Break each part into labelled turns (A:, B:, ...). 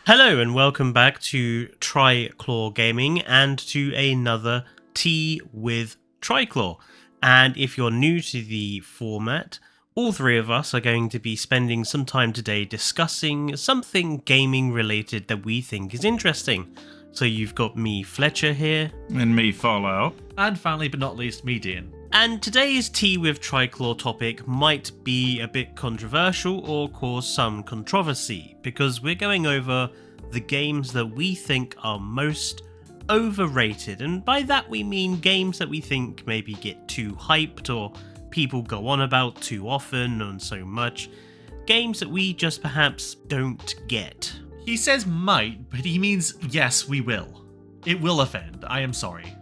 A: Hello and welcome back to Triclaw Gaming and to another Tea with Triclaw. And if you're new to the format, all three of us are going to be spending some time today discussing something gaming related that we think is interesting. So you've got me, Fletcher, here.
B: And me, Fallout.
C: And finally but not least, me, Dean.
A: And today's Tea with Triclaw topic might be a bit controversial or cause some controversy, because we're going over the games that we think are most overrated. And by that we mean games that we think maybe get too hyped or people go on about too often and so much. Games that we just perhaps don't get.
C: He says might, but he means yes, we will. It will offend. I am sorry.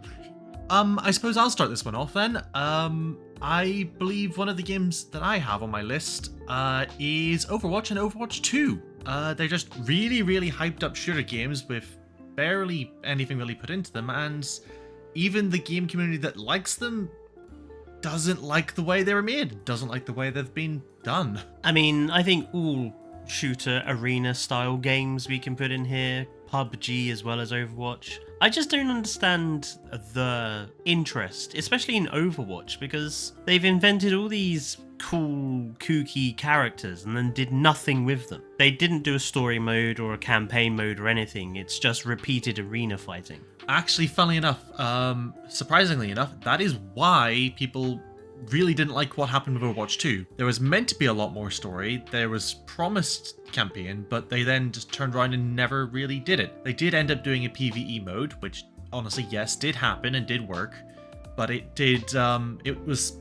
C: I suppose I'll start this one off then. I believe one of the games that I have on my list is Overwatch and Overwatch 2. They're just really, really hyped up shooter games with barely anything really put into them, and even the game community that likes them doesn't like the way they were made, doesn't like the way they've been done.
A: I mean, I think all shooter arena style games we can put in here, PUBG as well as Overwatch. I just don't understand the interest, especially in Overwatch, because they've invented all these cool, kooky characters and then did nothing with them. They didn't do a story mode or a campaign mode or anything. It's just repeated arena fighting.
C: Actually, funnily enough, surprisingly enough, that is why people really didn't like what happened with Overwatch 2. There was meant to be a lot more story, there was promised campaign, but they then just turned around and never really did it. They did end up doing a PvE mode, which honestly, yes, did happen and did work, but it was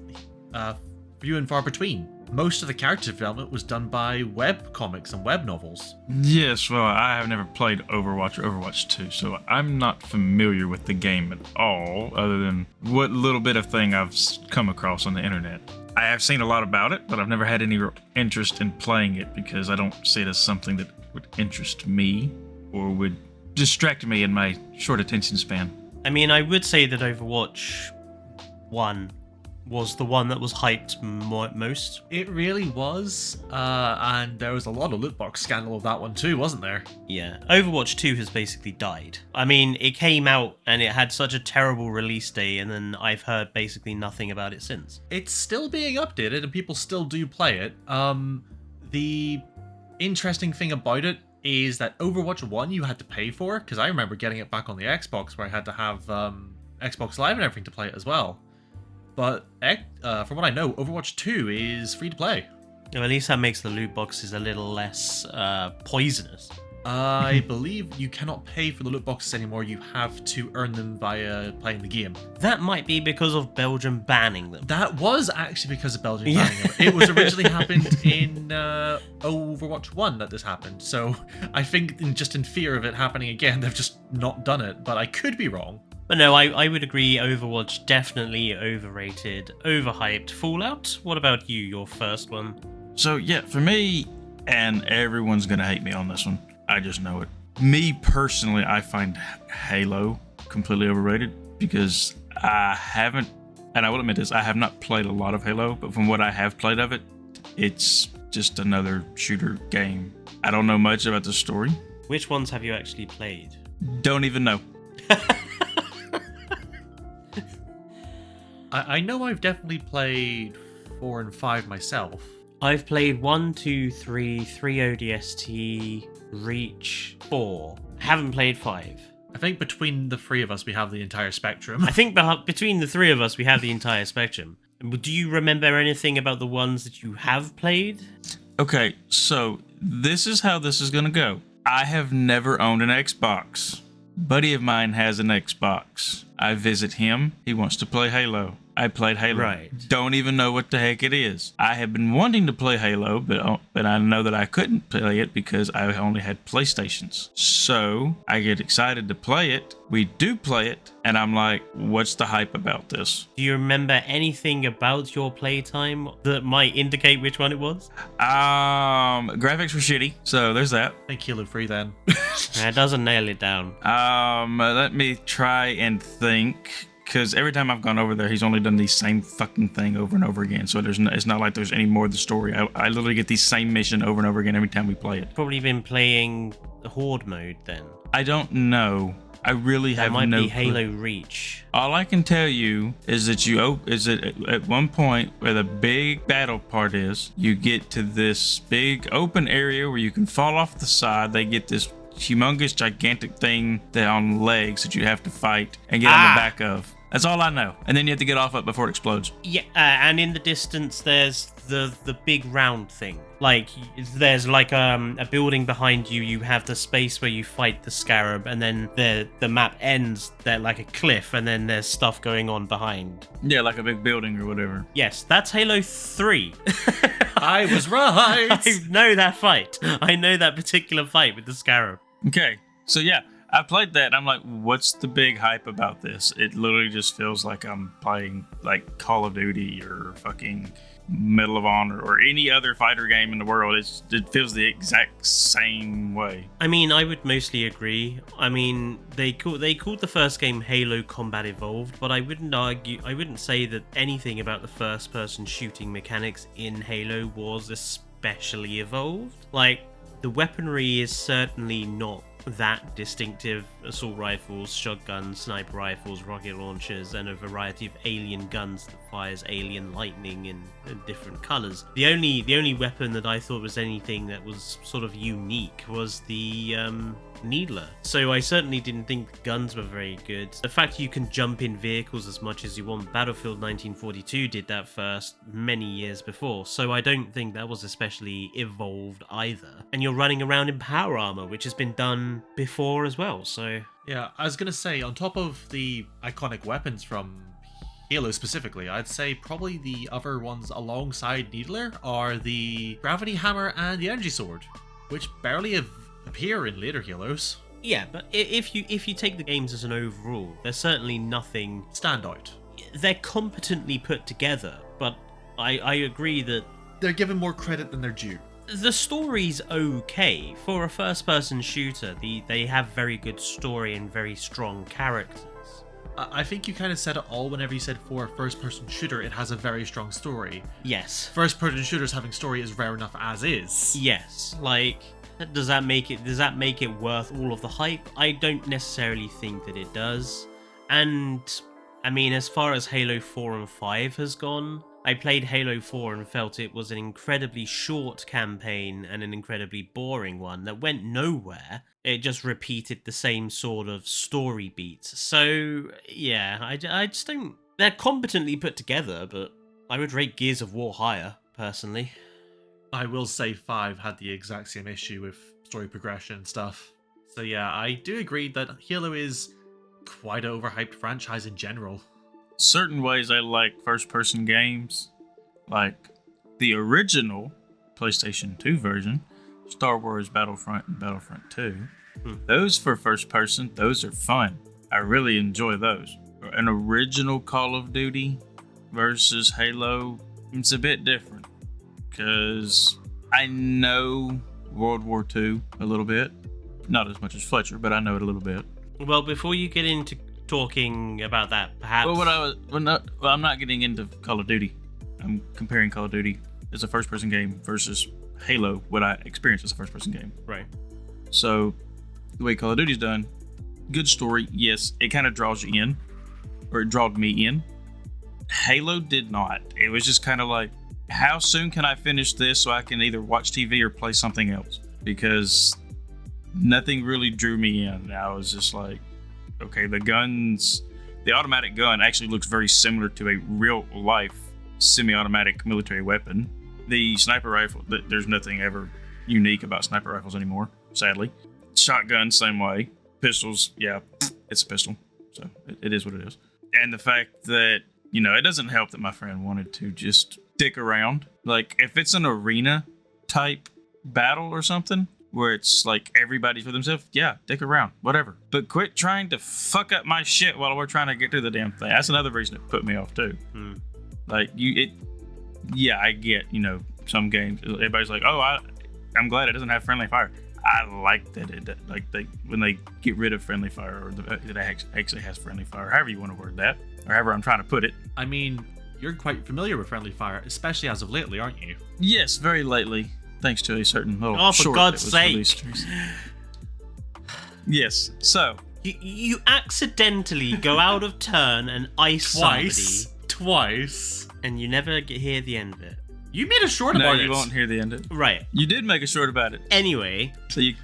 C: few and far between. Most of the character development was done by web comics and web novels.
B: Yes, well, I have never played Overwatch or Overwatch 2, so I'm not familiar with the game at all, other than what little bit of thing I've come across on the internet. I have seen a lot about it, but I've never had any interest in playing it because I don't see it as something that would interest me or would distract me in my short attention span.
A: I mean, I would say that Overwatch 1 was the one that was hyped most.
C: It really was, and there was a lot of loot box scandal of that one too, wasn't there?
A: Yeah, Overwatch 2 has basically died. I mean, it came out and it had such a terrible release day, and then I've heard basically nothing about it since.
C: It's still being updated and people still do play it. The interesting thing about it is that Overwatch 1 you had to pay for, because I remember getting it back on the Xbox where I had to have Xbox Live and everything to play it as well. But from what I know, Overwatch 2 is free to play.
A: Well, at least that makes the loot boxes a little less poisonous.
C: I believe you cannot pay for the loot boxes anymore. You have to earn them via playing the game.
A: That might be because of Belgium banning them.
C: That was actually because of Belgium banning them. It was originally happened in Overwatch 1 that this happened. So I think just in fear of it happening again, they've just not done it. But I could be wrong.
A: But no, I would agree, Overwatch definitely overrated, overhyped. Fallout, what about you, your first one?
B: So yeah, for me, and everyone's gonna hate me on this one, I just know it. Me personally, I find Halo completely overrated because I haven't, and I will admit this, I have not played a lot of Halo, but from what I have played of it, it's just another shooter game. I don't know much about the story.
A: Which ones have you actually played?
B: Don't even know.
C: I know I've definitely played 4 and 5 myself.
A: I've played 1, 2, 3, 3 ODST, Reach, 4. Haven't played 5.
C: I think between the three of us, we have the entire spectrum.
A: I think between the three of us, we have the entire spectrum. Do you remember anything about the ones that you have played?
B: Okay, so this is how this is gonna go. I have never owned an Xbox. Buddy of mine has an Xbox. I visit him. He wants to play Halo. I played Halo.
A: Right.
B: Don't even know what the heck it is. I have been wanting to play Halo, but I know that I couldn't play it because I only had PlayStations. So I get excited to play it. We do play it, and I'm like, what's the hype about this?
A: Do you remember anything about your playtime that might indicate which one it was?
B: Graphics were shitty, so there's that.
C: I think Halo 3 then.
A: It doesn't nail it down.
B: Let me try and think. Because every time I've gone over there, he's only done the same fucking thing over and over again. So it's not like there's any more of the story. I literally get the same mission over and over again every time we play it.
A: Probably been playing the Horde mode then.
B: I don't know. I really have no clue.
A: That might be Halo Reach.
B: All I can tell you is that at one point where the big battle part is, you get to this big open area where you can fall off the side. They get this humongous, gigantic thing that on legs that you have to fight and get on the back of. That's all I know. And then you have to get off it before it explodes.
A: Yeah, and in the distance, there's the big round thing. Like, there's like a building behind you. You have the space where you fight the scarab, and then the map ends there like a cliff, and then there's stuff going on behind.
B: Yeah, like a big building or whatever.
A: Yes, that's Halo 3.
C: I was right.
A: I know that fight. I know that particular fight with the scarab.
B: Okay, so yeah. I played that and I'm like, what's the big hype about this? It literally just feels like I'm playing like Call of Duty or fucking Medal of Honor or any other fighter game in the world. It feels the exact same way.
A: I mean, I would mostly agree. I mean, they called the first game Halo Combat Evolved, but I wouldn't say that anything about the first person shooting mechanics in Halo was especially evolved. Like, the weaponry is certainly not that distinctive. Assault rifles, shotguns, sniper rifles, rocket launchers, and a variety of alien guns that fires alien lightning in different colors. The only weapon that I thought was anything that was sort of unique was the needler. So I certainly didn't think the guns were very good. The fact you can jump in vehicles as much as you want, Battlefield 1942 did that first many years before, so I don't think that was especially evolved either. And you're running around in power armor, which has been done before as well, so...
C: Yeah, I was going to say, on top of the iconic weapons from Halo specifically, I'd say probably the other ones alongside Needler are the Gravity Hammer and the Energy Sword, which barely appear in later Halos.
A: Yeah, but if you take the games as an overall, there's certainly nothing...
C: Standout.
A: They're competently put together, but I agree that...
C: They're given more credit than they're due.
A: The story's okay. For a first-person shooter, they have very good story and very strong characters.
C: I think you kind of said it all whenever you said for a first-person shooter, it has a very strong story.
A: Yes.
C: First-person shooters having story is rare enough as is.
A: Yes. Like, does that make it worth all of the hype? I don't necessarily think that it does. And, I mean, as far as Halo 4 and 5 has gone... I played Halo 4 and felt it was an incredibly short campaign and an incredibly boring one that went nowhere. It just repeated the same sort of story beats. So, yeah, I just don't... They're competently put together, but I would rate Gears of War higher, personally.
C: I will say 5 had the exact same issue with story progression and stuff. So yeah, I do agree that Halo is quite an overhyped franchise in general.
B: Certain ways I like first-person games, like the original PlayStation 2 version, Star Wars Battlefront and Battlefront 2. Those for first-person, those are fun. I really enjoy those. An original Call of Duty versus Halo, it's a bit different, because I know World War II a little bit. Not as much as Fletcher, but I know it a little bit.
A: Well, before you get into talking about that, perhaps...
B: I'm not getting into Call of Duty. I'm comparing Call of Duty as a first-person game versus Halo, what I experienced as a first-person game.
A: Right.
B: So, the way Call of Duty's done, good story, yes, it kind of draws you in, or it drawed me in. Halo did not. It was just kind of like, how soon can I finish this so I can either watch TV or play something else? Because nothing really drew me in. I was just like, okay, the automatic gun actually looks very similar to a real-life semi-automatic military weapon. The sniper rifle, there's nothing ever unique about sniper rifles anymore, sadly. Shotgun, same way. Pistols, yeah, it's a pistol, so it is what it is. And the fact that, you know, it doesn't help that my friend wanted to just stick around. Like, if it's an arena-type battle or something, where it's like everybody's for themselves, yeah, dick around, whatever. But quit trying to fuck up my shit while we're trying to get through the damn thing. That's another reason it put me off too. Like yeah, I get, you know, some games, everybody's like, oh, I'm glad it doesn't have friendly fire. I like that when they get rid of friendly fire, or that it actually has friendly fire, however you want to word that. or however I'm trying to put it.
C: I mean, you're quite familiar with friendly fire, especially as of lately, aren't you?
B: Yes, very lately, thanks to a certain little
A: Oh, for
B: short
A: God's
B: that was
A: sake.
B: released. Yes, so
A: You accidentally go out of turn and ice somebody,
C: Twice.
A: and you never hear the end of it.
C: You made a short
B: no,
C: about
B: you
C: it.
B: won't hear the end of it.
A: Right.
B: You did make a short about it,
A: Anyway,
B: so you.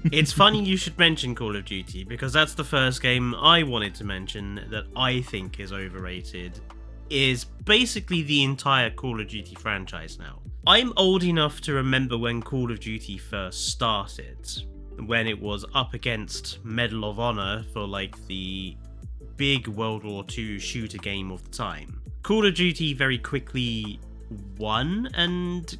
A: it's funny you should mention Call of Duty, because that's the first game I wanted to mention that I think is overrated, is basically the entire Call of Duty franchise now. I'm old enough to remember when Call of Duty first started, when it was up against Medal of Honor for like the big World War II shooter game of the time. Call of Duty very quickly won, and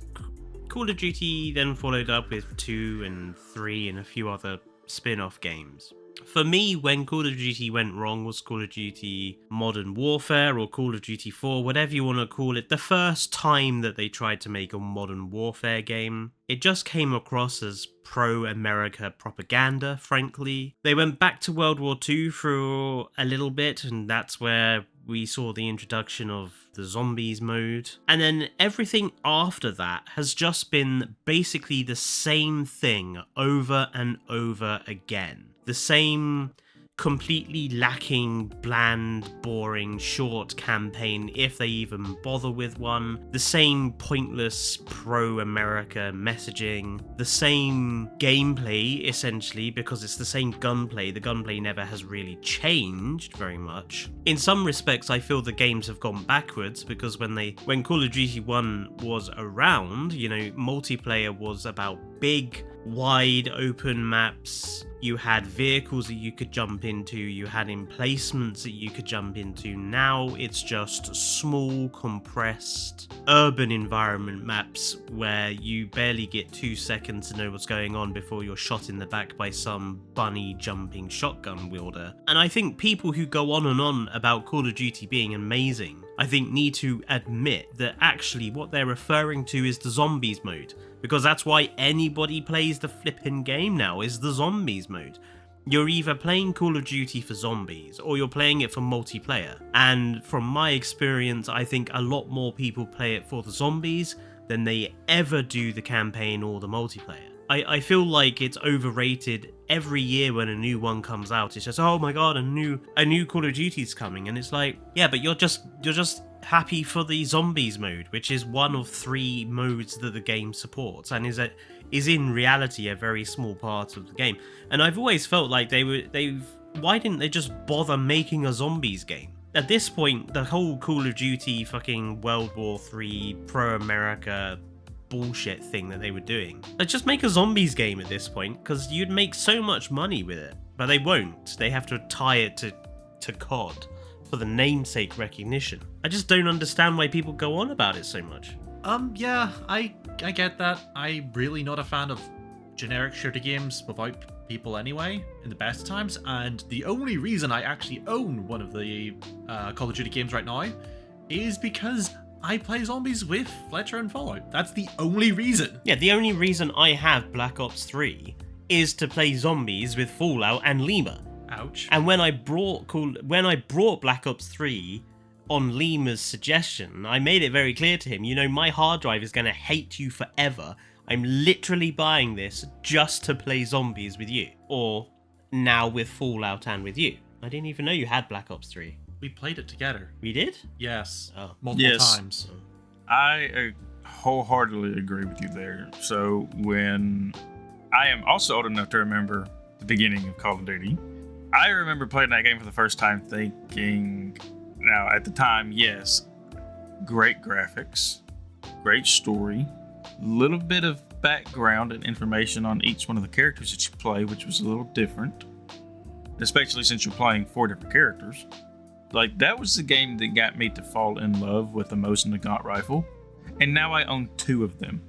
A: Call of Duty then followed up with 2 and 3 and a few other spin-off games. For me, when Call of Duty went wrong was Call of Duty Modern Warfare or Call of Duty 4, whatever you want to call it. The first time that they tried to make a Modern Warfare game, it just came across as pro-America propaganda, frankly. They went back to World War II for a little bit, and that's where we saw the introduction of the zombies mode. And then everything after that has just been basically the same thing over and over again. The same completely lacking, bland, boring, short campaign, if they even bother with one. The same pointless pro-America messaging. The same gameplay, essentially, because it's the same gunplay. The gunplay never has really changed very much. In some respects, I feel the games have gone backwards, because when Call of Duty 1 was around, you know, multiplayer was about big, wide open maps. You had vehicles that you could jump into, you had emplacements that you could jump into. Now it's just small, compressed, urban environment maps where you barely get 2 seconds to know what's going on before you're shot in the back by some bunny jumping shotgun wielder. And I think people who go on and on about Call of Duty being amazing, I think need to admit that actually what they're referring to is the zombies mode. Because that's why anybody plays the flippin' game now, is the zombies mode. You're either playing Call of Duty for zombies, or you're playing it for multiplayer. And from my experience, I think a lot more people play it for the zombies than they ever do the campaign or the multiplayer. I feel like it's overrated. Every year when a new one comes out, it's just, oh my god, a new Call of Duty's coming, and it's like, yeah, but you're just happy for the zombies mode, which is one of 3 modes that the game supports, and is in reality a very small part of the game. And I've always felt like why didn't they just bother making a zombies game? At this point, the whole Call of Duty fucking World War III pro-America bullshit thing that they were doing, like, just make a zombies game at this point, because you'd make so much money with it. But they won't. They have to tie it to COD for the namesake recognition. I just don't understand why people go on about it so much.
C: Yeah, I get that. I'm really not a fan of generic shooter games without people anyway, in the best times, and the only reason I actually own one of the Call of Duty games right now is because I play zombies with Fletcher and Fallout. That's the only reason. Yeah,
A: the only reason I have Black Ops 3 is to play zombies with Fallout and Lima.
C: Ouch.
A: And when I brought Black Ops 3 on Lima's suggestion, I made it very clear to him, you know, my hard drive is going to hate you forever. I'm literally buying this just to play zombies with you. Or now with Fallout and with you. I didn't even know you had Black Ops 3.
C: We played it together.
A: We did?
C: Yes.
A: Oh.
C: Multiple times.
B: I wholeheartedly agree with you there. So when I am also old enough to remember the beginning of Call of Duty, I remember playing that game for the first time thinking, now at the time, yes, great graphics, great story, little bit of background and information on each one of the characters that you play, which was a little different, especially since you're playing 4 different characters. Like, that was the game that got me to fall in love with the Mosin Nagant rifle, and now I own 2 of them,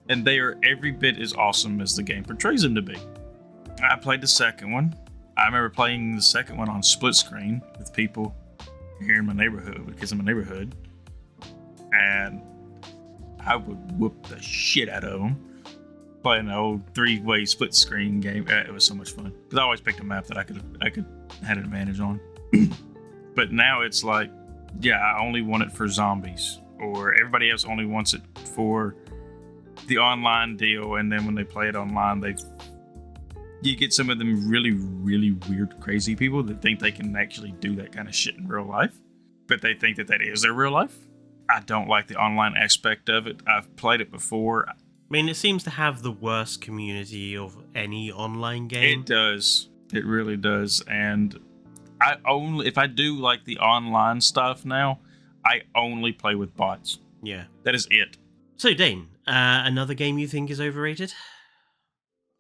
B: and they are every bit as awesome as the game portrays them to be. I played the second one. I remember playing the second one on split screen with people here in my neighborhood, because in my neighborhood, and I would whoop the shit out of them playing the old 3-way split screen game. It was so much fun because I always picked a map that I could had an advantage on. But now it's like, yeah, I only want it for zombies, or everybody else only wants it for the online deal. And then when they play it online, you get some of them really, really weird, crazy people that think they can actually do that kind of shit in real life, but they think that is their real life. I don't like the online aspect of it. I've played it before.
A: I mean, it seems to have the worst community of any online game.
B: It does. It really does. And if I do like the online stuff now, I only play with bots.
A: Yeah.
B: That is it.
A: So, Dane, another game you think is overrated?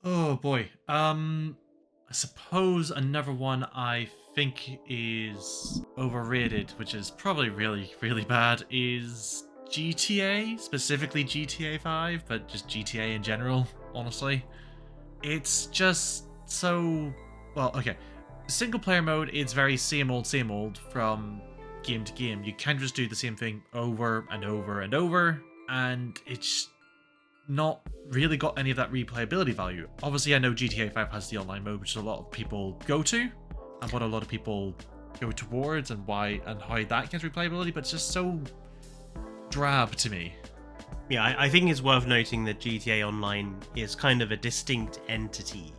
C: Oh boy. I suppose another one I think is overrated, which is probably really, really bad, is GTA, specifically GTA 5, but just GTA in general, honestly. It's just so... Well, okay. Single player mode, it's very same old from game to game. You can just do the same thing over and over and over, and it's not really got any of that replayability value. Obviously, I know GTA 5 has the online mode, which a lot of people go to, and what a lot of people go towards, and why and how that gets replayability, but it's just so drab to me.
A: Yeah, I think it's worth noting that GTA Online is kind of a distinct entity.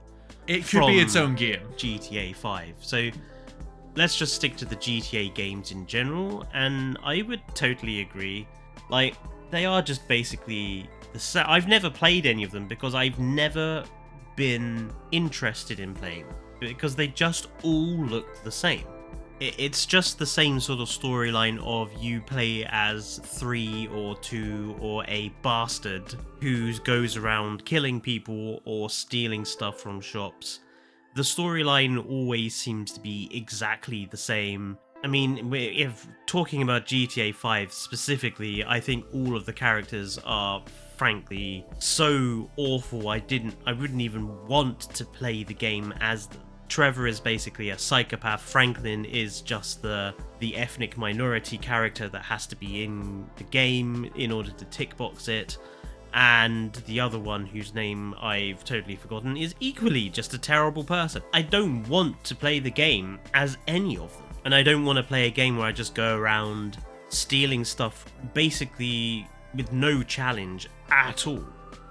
C: It could be its own game.
A: GTA 5. So let's just stick to the GTA games in general, and I would totally agree. Like, they are just basically I've never played any of them because I've never been interested in playing them, because they just all look the same. It's just the same sort of storyline of you play as 3 or 2 or a bastard who goes around killing people or stealing stuff from shops. The storyline always seems to be exactly the same. I mean, if talking about GTA 5 specifically, I think all of the characters are frankly so awful I wouldn't even want to play the game as them. Trevor is basically a psychopath. Franklin is just the ethnic minority character that has to be in the game in order to tick box it. And the other one, whose name I've totally forgotten, is equally just a terrible person. I don't want to play the game as any of them. And I don't want to play a game where I just go around stealing stuff basically with no challenge at all.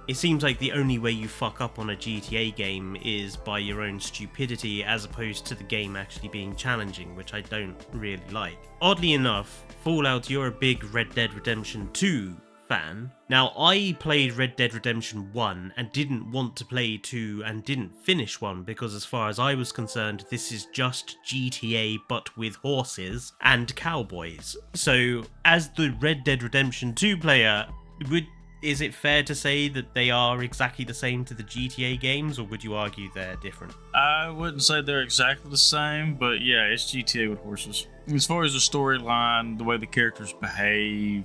A: It seems like the only way you fuck up on a GTA game is by your own stupidity, as opposed to the game actually being challenging, which I don't really like. Oddly enough, Fallout, you're a big Red Dead Redemption 2 fan. Now, I played Red Dead Redemption 1 and didn't want to play 2 and didn't finish 1 because, as far as I was concerned, this is just GTA but with horses and cowboys. So, as the Red Dead Redemption 2 player, is it fair to say that they are exactly the same to the GTA games, or would you argue they're different?
B: I wouldn't say they're exactly the same, but yeah, it's GTA with horses. As far as the storyline, the way the characters behave,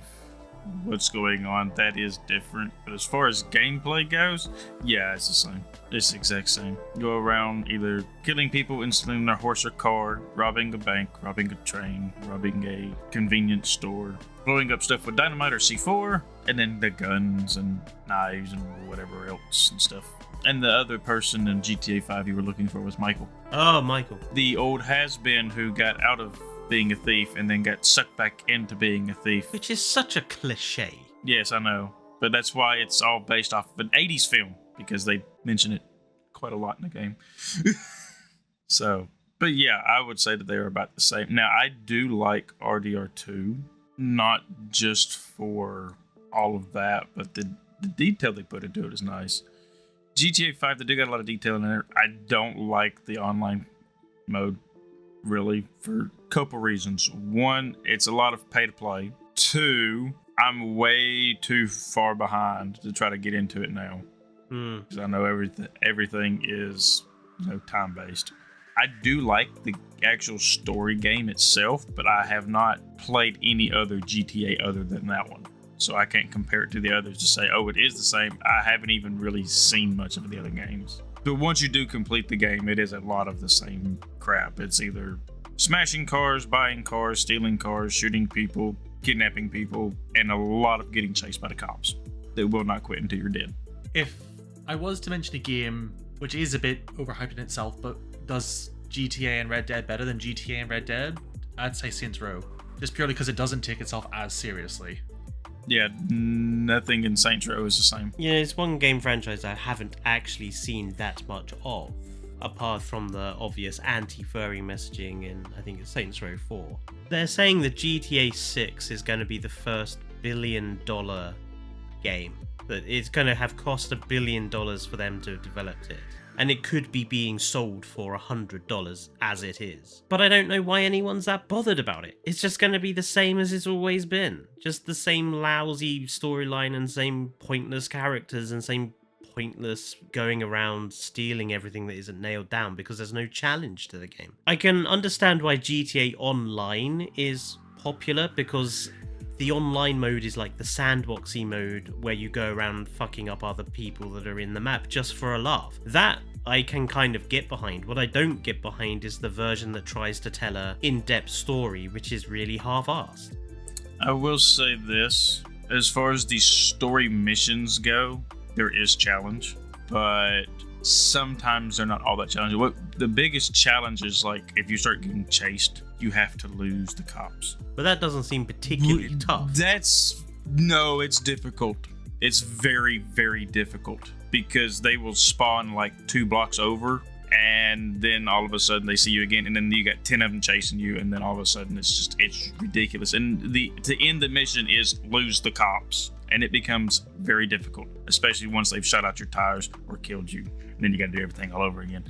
B: what's going on, that is different. But as far as gameplay goes, yeah, it's the same. It's the exact same. You go around either killing people, installing their horse or car, robbing a bank, robbing a train, robbing a convenience store, blowing up stuff with dynamite or C4, and then the guns and knives and whatever else and stuff. And the other person in GTA 5 you were looking for was Michael.
A: Oh, Michael.
B: The old has-been who got out of being a thief and then got sucked back into being a thief.
A: Which is such a cliche.
B: Yes, I know. But that's why it's all based off of an 80s film, because they mention it quite a lot in the game. So, but yeah, I would say that they're about the same. Now, I do like RDR2, not just for all of that, but the detail they put into it is nice. GTA 5, they do got a lot of detail in there. I don't like the online mode, really, for a couple reasons. One, it's a lot of pay to play. Two, I'm way too far behind to try to get into it now. Because I know everything is, time based. I do like the actual story game itself, but I have not played any other GTA other than that one. So I can't compare it to the others to say, oh, it is the same. I haven't even really seen much of the other games. But once you do complete the game, it is a lot of the same crap. It's either smashing cars, buying cars, stealing cars, shooting people, kidnapping people, and a lot of getting chased by the cops. They will not quit until you're dead.
C: If I was to mention a game which is a bit overhyped in itself, but does GTA and Red Dead better than GTA and Red Dead, I'd say Saints Row. Just purely because it doesn't take itself as seriously.
B: Yeah, nothing in Saints Row is the same.
A: Yeah, it's one game franchise I haven't actually seen that much of, apart from the obvious anti-furry messaging in, I think it's Saints Row 4. They're saying that GTA 6 is going to be the first billion-dollar game. That it's going to have cost $1 billion for them to have developed it. And it could be being sold for $100 as it is. But I don't know why anyone's that bothered about it. It's just going to be the same as it's always been. Just the same lousy storyline and same pointless characters and same pointless going around stealing everything that isn't nailed down because there's no challenge to the game. I can understand why GTA Online is popular because the online mode is like the sandboxy mode where you go around fucking up other people that are in the map just for a laugh. That I can kind of get behind. What I don't get behind is the version that tries to tell a in-depth story, which is really half-assed.
B: I will say this, as far as the story missions go, there is challenge, but sometimes they're not all that challenging. What the biggest challenge is, like, if you start getting chased, you have to lose the cops.
A: But that doesn't seem particularly tough.
B: No, it's difficult. It's very, very difficult because they will spawn like 2 blocks over, and then all of a sudden they see you again, and then you got 10 of them chasing you, and then all of a sudden it's ridiculous. And to end the mission is lose the cops, and it becomes very difficult, especially once they've shot out your tires or killed you. And then you got to do everything all over again.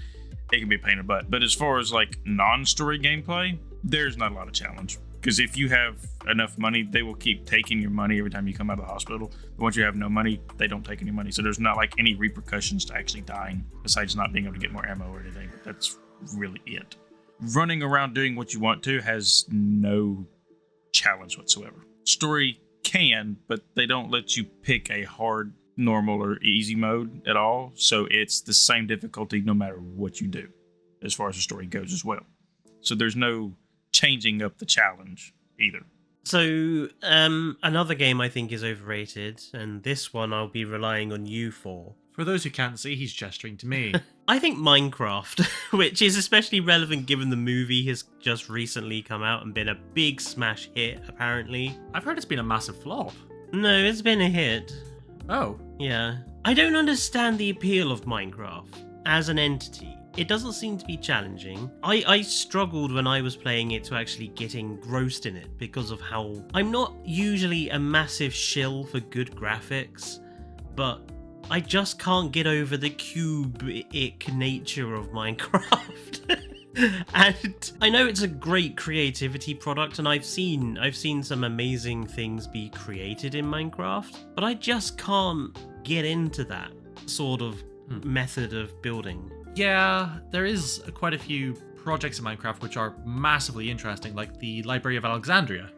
B: It can be a pain in the butt. But as far as like non-story gameplay, there's not a lot of challenge. Because if you have enough money, they will keep taking your money every time you come out of the hospital. But once you have no money, they don't take any money. So there's not like any repercussions to actually dying, besides not being able to get more ammo or anything. But that's really it. Running around doing what you want to has no challenge whatsoever. Story can, but they don't let you pick a hard, normal, or easy mode at all. So it's the same difficulty no matter what you do, as far as the story goes as well. So there's no changing up the challenge either.
A: So another game I think is overrated, and this one I'll be relying on you for.
C: For those who can't see, he's gesturing to me.
A: I think Minecraft, which is especially relevant given the movie has just recently come out and been a big smash hit, apparently.
C: I've heard it's been a massive flop.
A: No, it's been a hit.
C: Oh.
A: Yeah. I don't understand the appeal of Minecraft as an entity. It doesn't seem to be challenging. I struggled when I was playing it to actually get engrossed in it because of how... I'm not usually a massive shill for good graphics, but I just can't get over the cube-ic nature of Minecraft. And I know it's a great creativity product, and I've seen some amazing things be created in Minecraft, but I just can't get into that sort of method of building.
C: Yeah, there is quite a few projects in Minecraft which are massively interesting, like the Library of Alexandria.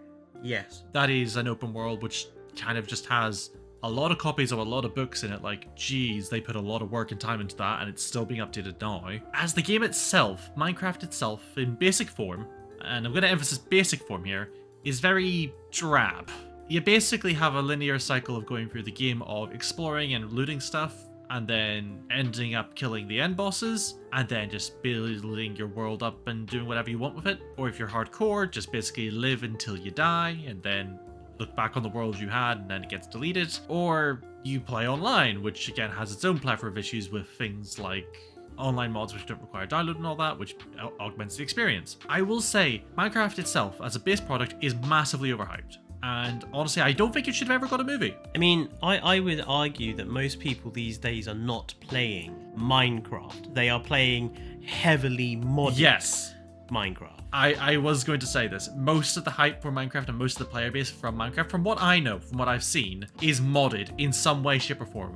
A: Yes.
C: That is an open world which kind of just has a lot of copies of a lot of books in it. Like, geez, they put a lot of work and time into that, and it's still being updated now. As the game itself, Minecraft itself, in basic form, and I'm going to emphasize basic form here, is very drab. You basically have a linear cycle of going through the game of exploring and looting stuff, and then ending up killing the end bosses, and then just building your world up and doing whatever you want with it. Or if you're hardcore, just basically live until you die, and then look back on the world you had, and then it gets deleted. Or you play online, which again has its own plethora of issues with things like online mods which don't require download and all that, which augments the experience. I will say, Minecraft itself, as a base product, is massively overhyped. And honestly, I don't think it should have ever got a movie.
A: I mean, I would argue that most people these days are not playing Minecraft. They are playing heavily modded Minecraft.
C: I was going to say this. Most of the hype for Minecraft and most of the player base from Minecraft, from what I know, from what I've seen, is modded in some way, shape, or form.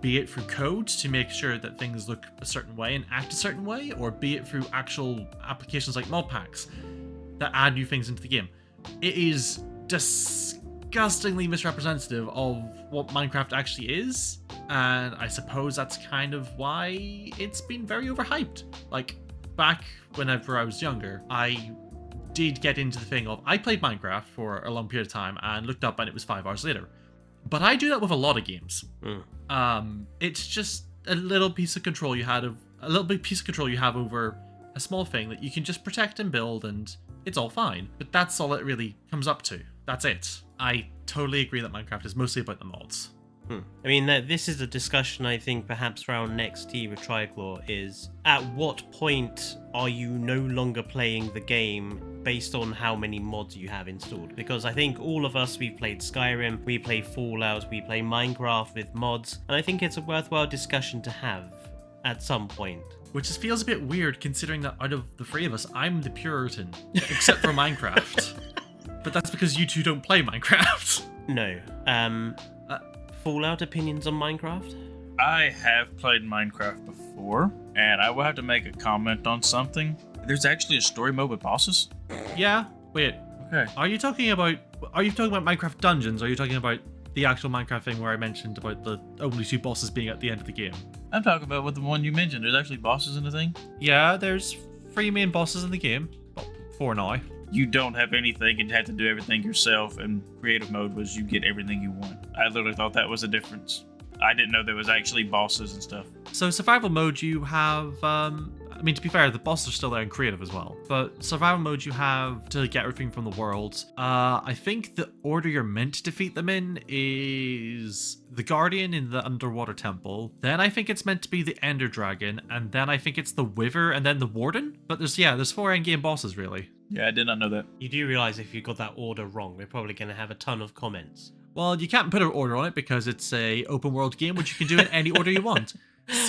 C: Be it through code to make sure that things look a certain way and act a certain way, or be it through actual applications like mod packs that add new things into the game. It is disgustingly misrepresentative of what Minecraft actually is, and I suppose that's kind of why it's been very overhyped. Like, back whenever I was younger, I did get into the thing of, I played Minecraft for a long period of time and looked up and it was 5 hours later. But I do that with a lot of games. It's just a little piece of control you have over a small thing that you can just protect and build, and it's all fine. But that's all it really comes up to. That's it. I totally agree that Minecraft is mostly about the mods.
A: I mean, this is a discussion I think perhaps for our next tea with Triclaw is, at what point are you no longer playing the game based on how many mods you have installed? Because I think all of us, we've played Skyrim, we play Fallout, we play Minecraft with mods, and I think it's a worthwhile discussion to have at some point.
C: Which just feels a bit weird considering that out of the three of us, I'm the Puritan, except for Minecraft. But that's because you two don't play Minecraft.
A: No. Fallout opinions on Minecraft?
B: I have played Minecraft before, and I will have to make a comment on something. There's actually a story mode with bosses?
C: Yeah. Wait.
B: Okay.
C: Are you talking about Minecraft Dungeons? Or are you talking about the actual Minecraft thing where I mentioned about the only 2 bosses being at the end of the game?
B: I'm talking about with the one you mentioned. There's actually bosses in the thing?
C: Yeah, there's 3 main bosses in the game. Well, 4 now.
B: You don't have anything and have to do everything yourself, and creative mode was you get everything you want. I literally thought that was a difference. I didn't know there was actually bosses and stuff.
C: So survival mode you have, I mean, to be fair, the bosses are still there in creative as well. But survival mode you have to get everything from the world. I think the order you're meant to defeat them in is the Guardian in the underwater temple. Then I think it's meant to be the Ender Dragon. And then I think it's the Wither and then the Warden. But there's 4 endgame bosses really.
B: Yeah, I did not know that.
A: You do realise if you got that order wrong, we're probably going to have a ton of comments.
C: Well, you can't put an order on it because it's a open world game, which you can do in any order you want.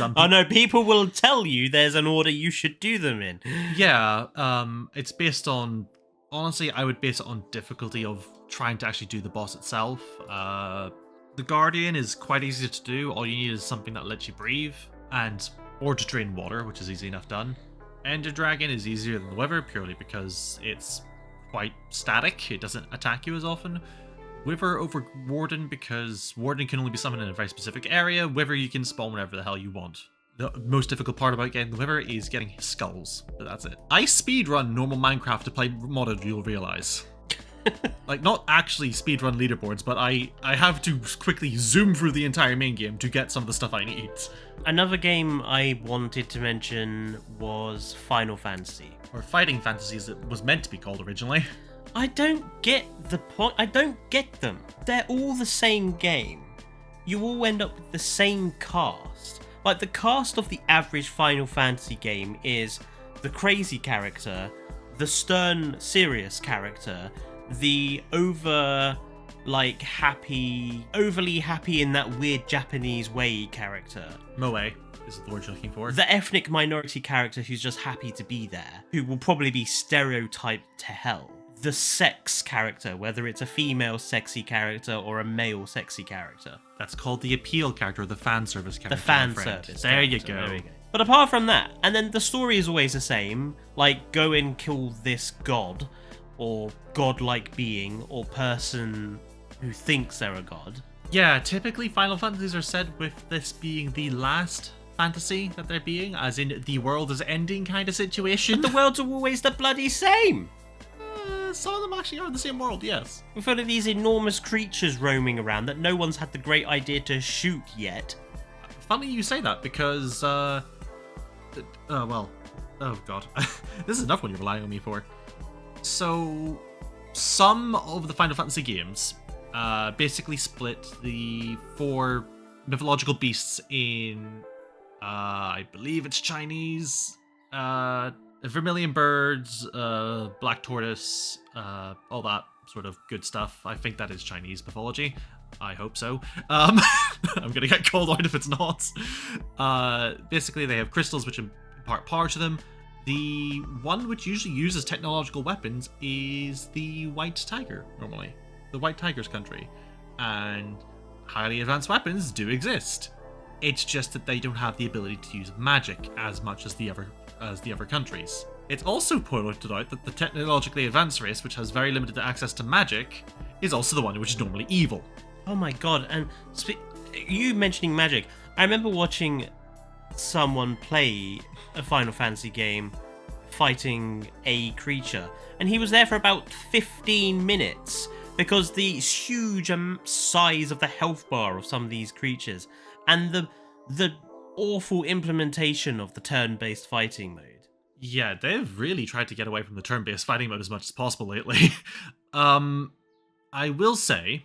A: I know, people will tell you there's an order you should do them in.
C: Yeah, it's based on... Honestly, I would base it on difficulty of trying to actually do the boss itself. The Guardian is quite easy to do. All you need is something that lets you breathe, or to drain water, which is easy enough done. Ender Dragon is easier than the Wither, purely because it's quite static. It doesn't attack you as often. Wither over Warden, because Warden can only be summoned in a very specific area. Wither you can spawn whenever the hell you want. The most difficult part about getting the Wither is getting his skulls, but that's it. I speedrun normal Minecraft to play modded, you'll realize. Like, not actually speedrun leaderboards, but I have to quickly zoom through the entire main game to get some of the stuff I need.
A: Another game I wanted to mention was Final Fantasy.
C: Or Fighting Fantasy as it was meant to be called originally.
A: I don't get the point. I don't get them. They're all the same game. You all end up with the same cast. Like, the cast of the average Final Fantasy game is the crazy character, the stern, serious character, the overly happy in that weird Japanese way character.
C: Moe is the word you're looking for.
A: The ethnic minority character who's just happy to be there, who will probably be stereotyped to hell. The sex character, whether it's a female sexy character or a male sexy character.
C: That's called the appeal character, or the fan service character.
A: The fan service.
C: There you
A: character.
C: go.
A: There we go. But apart from that, and then the story is always the same, like go and kill this god, or godlike being, or person who thinks they're a god.
C: Yeah, typically Final Fantasies are said with this being the last fantasy that they're being, as in the world is ending kind of situation.
A: But the worlds are always the bloody same!
C: Some of them actually are the same world, yes.
A: With all of these enormous creatures roaming around that no one's had the great idea to shoot yet.
C: Funny you say that, because, oh god. This is another one you're relying on me for. So, some of the Final Fantasy games basically split the 4 mythological beasts in, I believe it's Chinese, Vermilion Birds, Black Tortoise, all that sort of good stuff. I think that is Chinese mythology. I hope so. I'm gonna get called out if it's not. Basically, they have crystals which impart power to them. The one which usually uses technological weapons is the White Tiger, normally. The White Tiger's country. And highly advanced weapons do exist. It's just that they don't have the ability to use magic as much as the other countries. It's also pointed out that the technologically advanced race, which has very limited access to magic, is also the one which is normally evil.
A: Oh my god, and you mentioning magic, I remember watching someone play a Final Fantasy game fighting a creature, and he was there for about 15 minutes because the huge size of the health bar of some of these creatures and the awful implementation of the turn-based fighting mode.
C: Yeah, they've really tried to get away from the turn-based fighting mode as much as possible lately. I will say,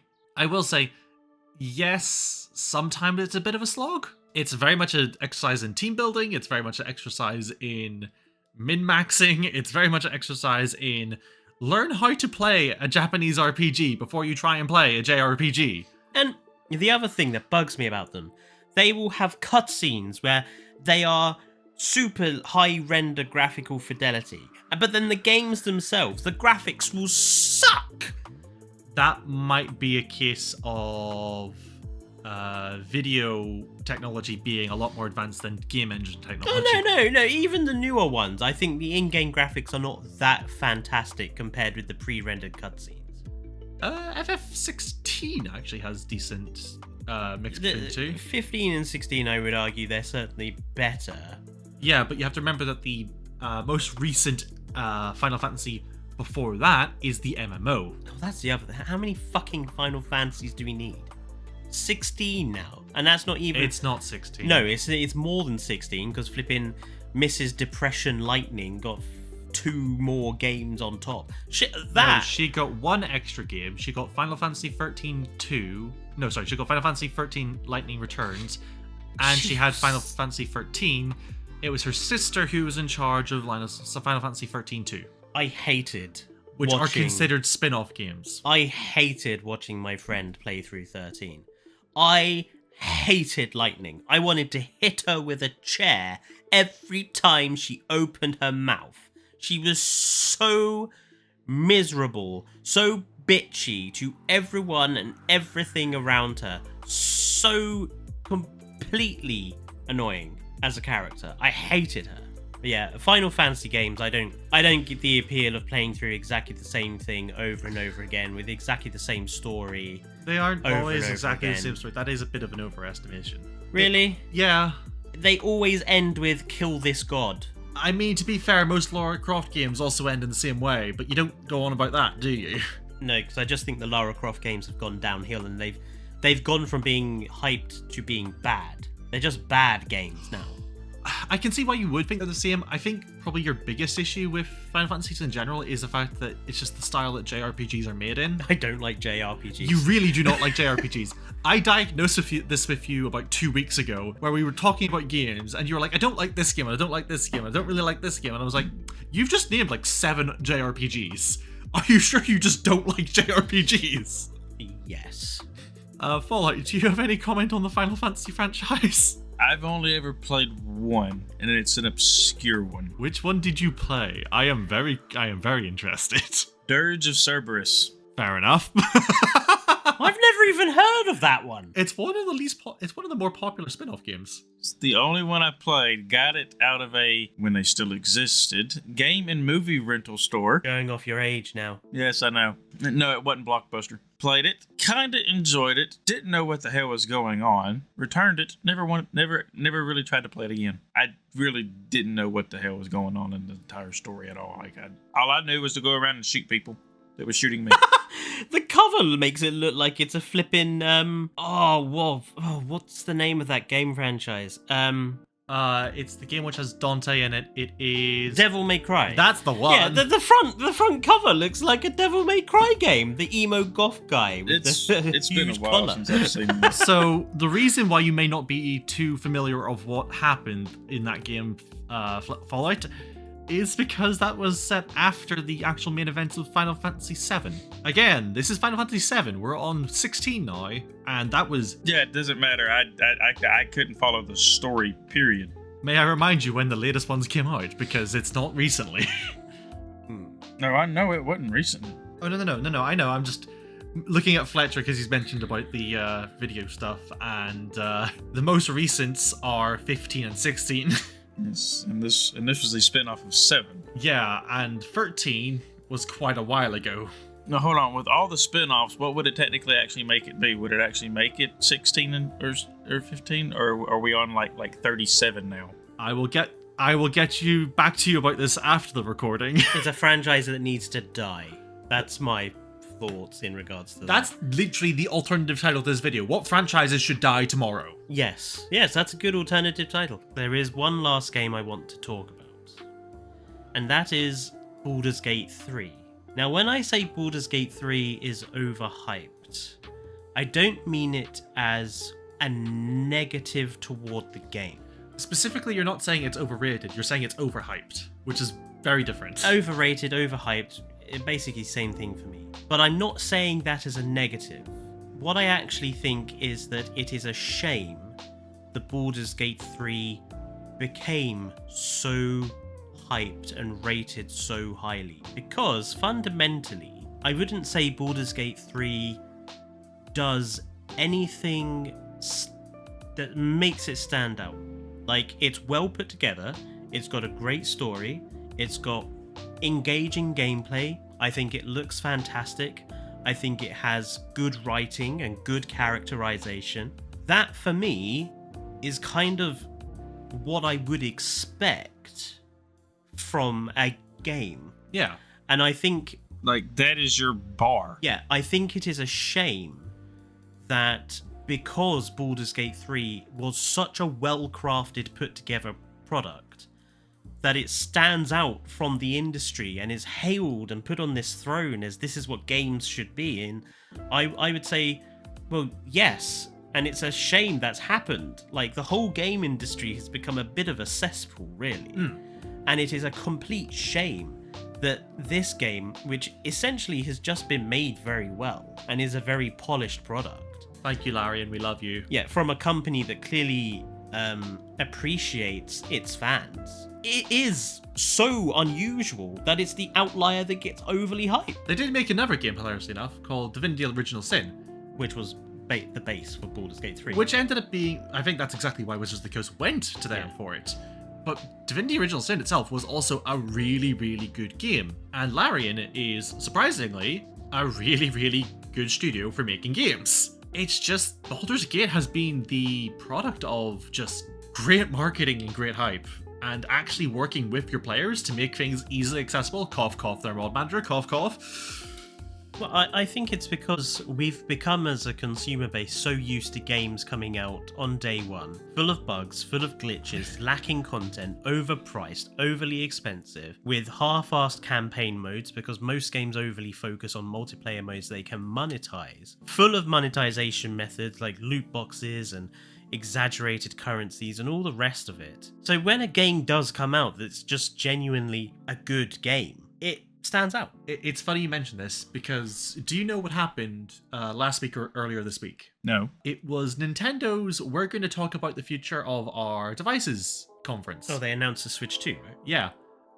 C: yes, sometimes it's a bit of a slog. It's very much an exercise in team building. It's very much an exercise in min-maxing. It's very much an exercise in learn how to play a Japanese RPG before you try and play a JRPG.
A: And the other thing that bugs me about them, they will have cutscenes where they are super high render graphical fidelity, but then the games themselves, the graphics will suck.
C: That might be a case of video technology being a lot more advanced than game engine technology.
A: No. Even the newer ones, I think the in-game graphics are not that fantastic compared with the pre-rendered cutscenes.
C: FF16 actually has decent mix between the two.
A: 15 and 16, I would argue, they're certainly better.
C: Yeah, but you have to remember that the most recent Final Fantasy before that is the MMO.
A: Oh, that's the other. How many fucking Final Fantasies do we need? 16 now, and that's not even.
C: It's not 16.
A: No, it's more than 16 because flipping Mrs. Depression Lightning got 2 more games on top. Shit, that.
C: No, she got 1 extra game. She got Final Fantasy 13 2. No, sorry, she got Final Fantasy 13 Lightning Returns, and she had Final Fantasy 13. It was her sister who was in charge of Final Fantasy 13 2.
A: I hated
C: which are
A: watching,
C: considered spin-off games.
A: I hated watching my friend play through 13. I hated Lightning. I wanted to hit her with a chair every time she opened her mouth. She was so miserable, so bitchy to everyone and everything around her. So completely annoying as a character. I hated her. But yeah, Final Fantasy games, I don't get the appeal of playing through exactly the same thing over and over again with exactly the same story.
C: They aren't always exactly
A: again.
C: the same story. That is a bit of an overestimation.
A: Really?
C: Yeah.
A: They always end with kill this god.
C: I mean, to be fair, most Lara Croft games also end in the same way, but you don't go on about that, do you?
A: No, because I just think the Lara Croft games have gone downhill and they've gone from being hyped to being bad. They're just bad games now.
C: I can see why you would think they're the same. I think probably your biggest issue with Final Fantasy in general is the fact that it's just the style that JRPGs are made in.
A: I don't like JRPGs.
C: You really do not like JRPGs. I diagnosed this with you about 2 weeks ago, where we were talking about games, and you were like, I don't like this game, I don't like this game, I don't really like this game. And I was like, you've just named like 7 JRPGs. Are you sure you just don't like JRPGs?
A: Yes.
C: Fallout, do you have any comment on the Final Fantasy franchise?
B: I've only ever played one, and it's an obscure one.
C: Which one did you play? I am very interested.
B: Dirge of Cerberus.
C: Fair enough.
A: I've never even heard of that one.
C: It's one of the it's one of the more popular spin-off games.
B: It's the only one I played. Got it out of when they still existed, game and movie rental store.
A: Going off your age now.
B: Yes, I know. No, it wasn't Blockbuster. Played it, kinda enjoyed it, didn't know what the hell was going on, returned it, never really tried to play it again. I really didn't know what the hell was going on in the entire story at all. All I knew was to go around and shoot people that were shooting me.
A: The cover makes it look like it's a flipping what's the name of that game franchise?
C: It's the game which has Dante in it. It is
A: Devil May Cry.
C: That's the one.
A: Yeah, the front cover looks like a Devil May Cry game. The emo goth guy with
B: It's
A: the
B: been a
A: huge
B: while
A: collar.
B: since I've seen this.
C: So the reason why you may not be too familiar of what happened in that game, Fallout, is because that was set after the actual main events of Final Fantasy VII. Again, this is Final Fantasy VII. We're on 16 now, and that was...
B: Yeah, it doesn't matter. I couldn't follow the story, period.
C: May I remind you when the latest ones came out, because it's not recently.
B: No, I know it wasn't recent.
C: Oh, no, I know. I'm just looking at Fletcher because he's mentioned about the video stuff, and the most recents are 15 and 16.
B: Yes, and this was the spin-off of 7.
C: Yeah, and 13 was quite a while ago.
B: Now, hold on. With all the spin-offs, what would it technically actually make it be? Would it actually make it 16 or 15? Or are we on like 37 now?
C: I will get you back to you about this after the recording.
A: It's a franchise that needs to die. That's my thoughts in regards to that.
C: That's literally the alternative title to this video. What franchises should die tomorrow?
A: Yes, that's a good alternative title. There is one last game I want to talk about. and that is Baldur's Gate 3. Now, when I say Baldur's Gate 3 is overhyped, I don't mean it as a negative toward the game.
C: Specifically, you're not saying it's overrated, you're saying it's overhyped, which is very different.
A: Overrated, overhyped, basically same thing for me. But I'm not saying that as a negative. What I actually think is that it is a shame that Baldur's Gate 3 became so hyped and rated so highly. Because fundamentally, I wouldn't say Baldur's Gate 3 does anything that makes it stand out. Like, it's well put together, it's got a great story, it's got engaging gameplay, I think it looks fantastic, I think it has good writing and good characterization. That, for me, is kind of what I would expect from a game.
C: Yeah.
A: And I think...
B: Like, that is your bar.
A: Yeah, I think it is a shame that because Baldur's Gate 3 was such a well-crafted, put-together product, that it stands out from the industry and is hailed and put on this throne as this is what games should be. And I would say, well, yes, and it's a shame that's happened. Like, the whole game industry has become a bit of a cesspool, really. And it is a complete shame that this game, which essentially has just been made very well and is a very polished product.
C: Thank you, Larry, and we love you.
A: Yeah, from a company that clearly appreciates its fans. It is so unusual that it's the outlier that gets overly hyped.
C: They did make another game, hilariously enough, called Divinity Original Sin.
A: Which was the base for Baldur's Gate 3.
C: Which ended up being, I think that's exactly why Wizards of the Coast went to them for it. But Divinity Original Sin itself was also a really, really good game. And Larian is, surprisingly, a really, really good studio for making games. It's just, Baldur's Gate has been the product of just great marketing and great hype, and actually working with your players to make things easily accessible. Cough, cough, their mod manager, cough, cough.
A: Well, I think it's because we've become, as a consumer base, so used to games coming out on day one, full of bugs, full of glitches, lacking content, overpriced, overly expensive, with half-assed campaign modes, because most games overly focus on multiplayer modes they can monetize, full of monetization methods like loot boxes and exaggerated currencies and all the rest of it. So when a game does come out that's just genuinely a good game, it stands out.
C: It's funny you mention this, because do you know what happened last week or earlier this week?
B: No.
C: It was Nintendo's "We're going to talk about the future of our devices" conference.
A: Oh, they announced the Switch 2, right?
C: Yeah.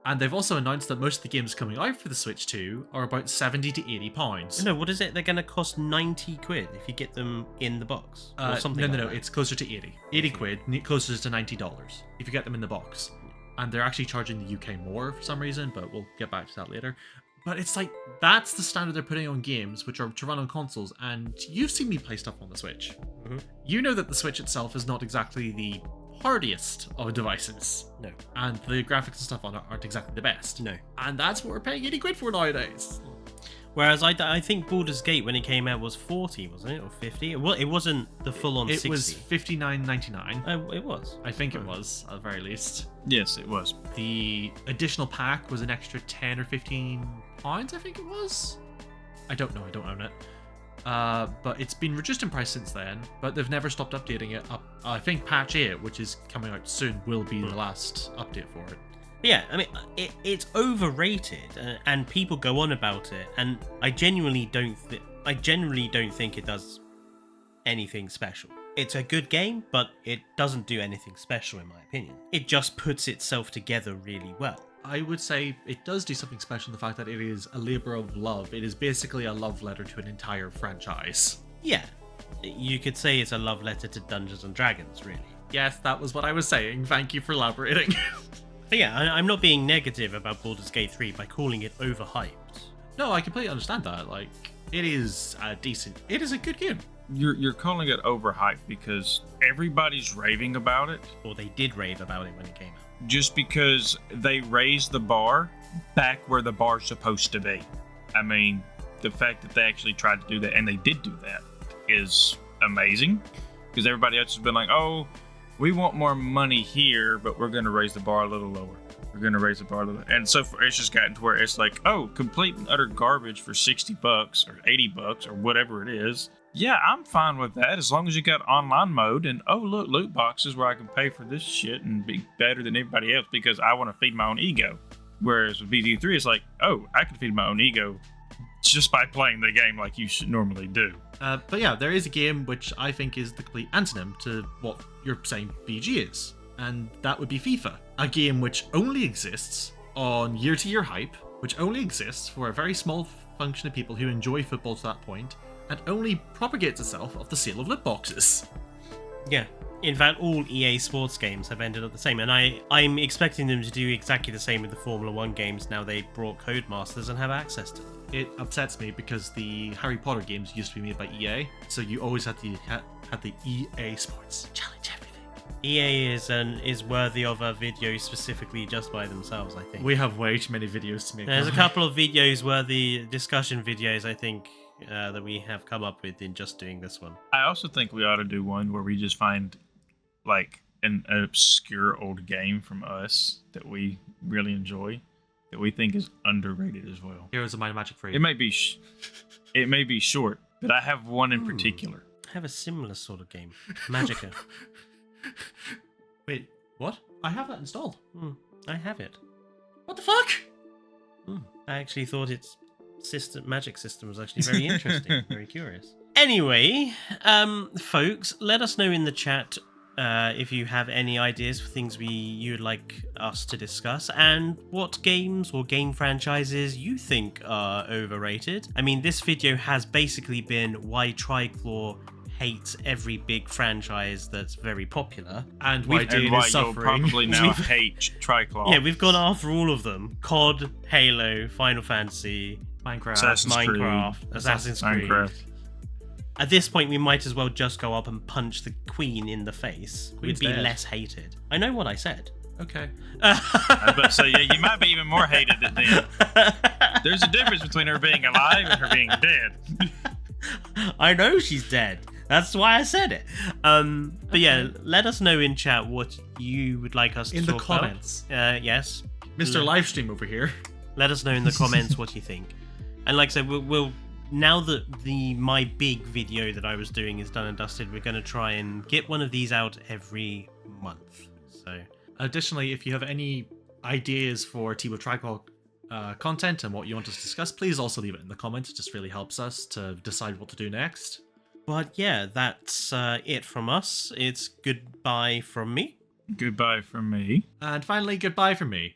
C: And they've also announced that most of the games coming out for the Switch 2 are about 70 to 80 pounds.
A: No, what is it? They're going to cost 90 quid if you get them in the box. Or something
C: no,
A: like that.
C: It's closer to 80. 80 quid, closer to $90 if you get them in the box. And they're actually charging the UK more for some reason, but we'll get back to that later. But it's like, that's the standard they're putting on games, which are to run on consoles, and you've seen me play stuff on the Switch.
A: Mm-hmm.
C: You know that the Switch itself is not exactly the hardiest of devices.
A: No.
C: And the graphics and stuff on it aren't exactly the best.
A: No.
C: And that's what we're paying 80 quid for nowadays.
A: Whereas I think Baldur's Gate, when it came out, was 40, wasn't it? Or 50? It wasn't the full-on 60.
C: It was $59.99.
A: It was.
C: I think it was, at the very least.
B: Yes, it was.
C: The additional pack was an extra 10 or 15 pounds, I think it was. I don't know, I don't own it. But it's been reduced in price since then, but they've never stopped updating it. I think patch 8, which is coming out soon, will be the last update for it.
A: Yeah, I mean, it's overrated, and people go on about it, and I generally don't think it does anything special. It's a good game, but it doesn't do anything special in my opinion. It just puts itself together really well.
C: I would say it does do something special in the fact that it is a labor of love. It is basically a love letter to an entire franchise.
A: Yeah, you could say it's a love letter to Dungeons and Dragons, really.
C: Yes, that was what I was saying. Thank you for elaborating.
A: But yeah, I'm not being negative about Baldur's Gate 3 by calling it overhyped.
C: No, I completely understand that. Like, it is a good game.
B: You're calling it overhyped because everybody's raving about it.
A: Or they did rave about it when it came out.
B: Just because they raised the bar back where the bar's supposed to be. I mean, the fact that they actually tried to do that, and they did do that, is amazing. Because everybody else has been like, oh, we want more money here, but we're going to raise the bar a little lower. We're gonna raise the bar a little, and so far it's just gotten to where it's like, oh, complete and utter garbage for $60 or $80 or whatever it is. Yeah, I'm fine with that as long as you got online mode and oh look, loot boxes where I can pay for this shit and be better than everybody else because I want to feed my own ego. Whereas with BD3, it's like, oh, I can feed my own ego just by playing the game like you should normally do.
C: But yeah, there is a game which I think is the complete antonym to what you're saying BG is, and that would be FIFA. A game which only exists on year-to-year hype, which only exists for a very small function of people who enjoy football to that point, and only propagates itself off the sale of loot boxes.
A: Yeah. In fact, all EA Sports games have ended up the same, and I'm expecting them to do exactly the same with the Formula 1 games now they brought Codemasters and have access to them.
C: It upsets me because the Harry Potter games used to be made by EA, so you always had the EA Sports challenge everything.
A: EA is worthy of a video specifically just by themselves, I think.
C: We have way too many videos to make.
A: There's a couple of videos worthy discussion videos, I think, that we have come up with in just doing this one.
B: I also think we ought to do one where we just find like an obscure old game from us that we really enjoy, that we think is underrated as well.
C: Heroes of Might and Magic 3.
B: It may be short, but I have one in particular.
A: I have a similar sort of game, Magica.
C: Wait, what? I have that installed.
A: I have it.
C: What the fuck?
A: I actually thought its magic system was actually very interesting, very curious. Anyway, folks, let us know in the chat if you have any ideas for things you'd like us to discuss, and what games or game franchises you think are overrated. I mean, this video has basically been why Triclaw hates every big franchise that's very popular,
C: and why Dane is suffering.
B: You'll probably now hate Triclaw.
A: Yeah, we've gone after all of them: COD, Halo, Final Fantasy,
C: Minecraft,
A: Assassin's Creed. At this point, we might as well just go up and punch the Queen in the face.
C: Queen's
A: We'd be
C: dead.
A: less hated. I know what I said.
C: Okay.
B: So yeah, you might be even more hated than them. There's a difference between her being alive and her being dead.
A: I know she's dead. That's why I said it. But yeah, let us know in chat what you would like us to
C: in the
A: talk
C: comments.
A: about. Yes.
C: Mr. Livestream over here.
A: Let us know in the comments what you think. And like I said, we'll now that my big video that I was doing is done and dusted, we're going to try and get one of these out every month. So,
C: additionally, if you have any ideas for Team of Triclaw content and what you want us to discuss, please also leave it in the comments. It just really helps us to decide what to do next.
A: But yeah, that's it from us. It's goodbye from me.
B: Goodbye from me.
C: And finally, goodbye from me.